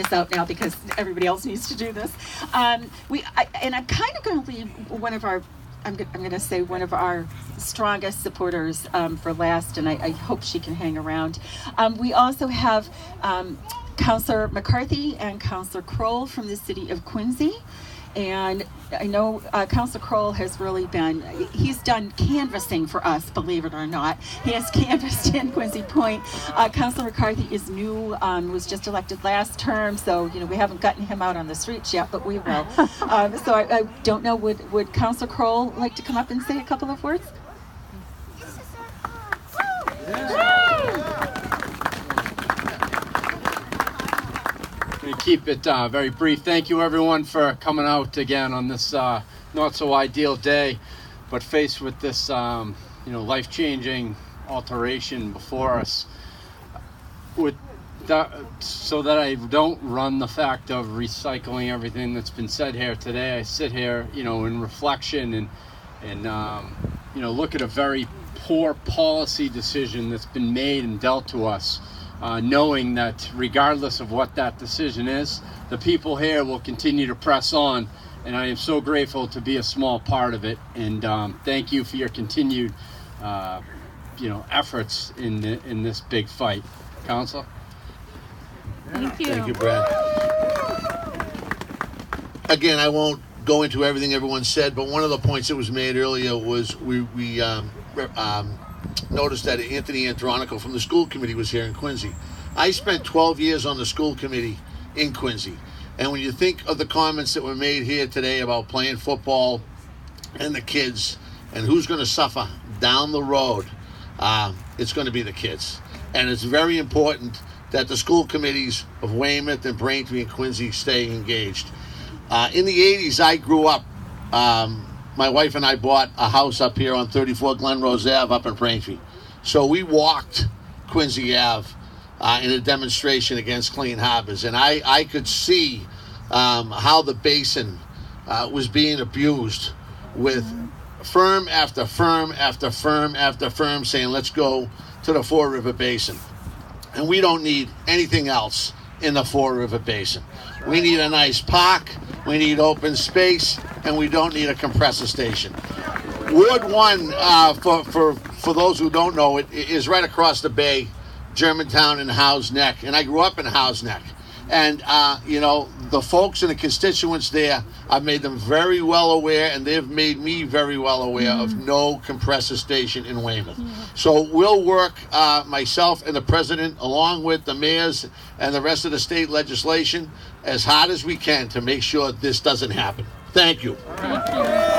this out now because everybody else needs to do this. And I'm kind of going to leave one of our, I'm going to say one of our strongest supporters for last, and I hope she can hang around. We also have Councilor McCarthy and Councilor Croall from the city of Quincy. And I know Councilor Croall has really been, he's done canvassing for us, believe it or not. He has canvassed in Quincy Point. Councilor McCarthy is new, was just elected last term, so we haven't gotten him out on the streets yet, but we will. So I don't know, would Councilor Croall like to come up and say a couple of words? Keep it very brief. Thank you everyone for coming out again on this not so ideal day, but faced with this life-changing alteration before us. With that, so that I don't run the fact of recycling everything that's been said here today, I sit here, in reflection and look at a very poor policy decision that's been made and dealt to us. Knowing that regardless of what that decision is, the people here will continue to press on, and I am so grateful to be a small part of it. And thank you for your continued, efforts in this big fight, Council. Thank you. Thank you, Brad. Again, I won't go into everything everyone said, but one of the points that was made earlier was we noticed that Anthony Andronico from the school committee was here in Quincy. I spent 12 years on the school committee in Quincy. And when you think of the comments that were made here today about playing football and the kids and who's going to suffer down the road, it's going to be the kids. And it's very important that the school committees of Weymouth and Braintree and Quincy stay engaged. In the 80s, I grew up. My wife and I bought a house up here on 34 Glen Rose Ave up in Braintree. So we walked Quincy Ave in a demonstration against Clean Harbors. And I could see how the basin was being abused with firm after firm after firm after firm saying, let's go to the Fore River Basin. And we don't need anything else in the Fore River Basin. We need a nice park, we need open space, and we don't need a compressor station. Ward 1, for those who don't know, it is right across the bay, Germantown and Howes Neck. And I grew up in Howes Neck. And, the folks and the constituents there, I've made them very well aware, and they've made me very well aware of no compressor station in Weymouth. So we'll work, myself and the president, along with the mayors and the rest of the state legislation, as hard as we can to make sure this doesn't happen. Thank you. Thank you.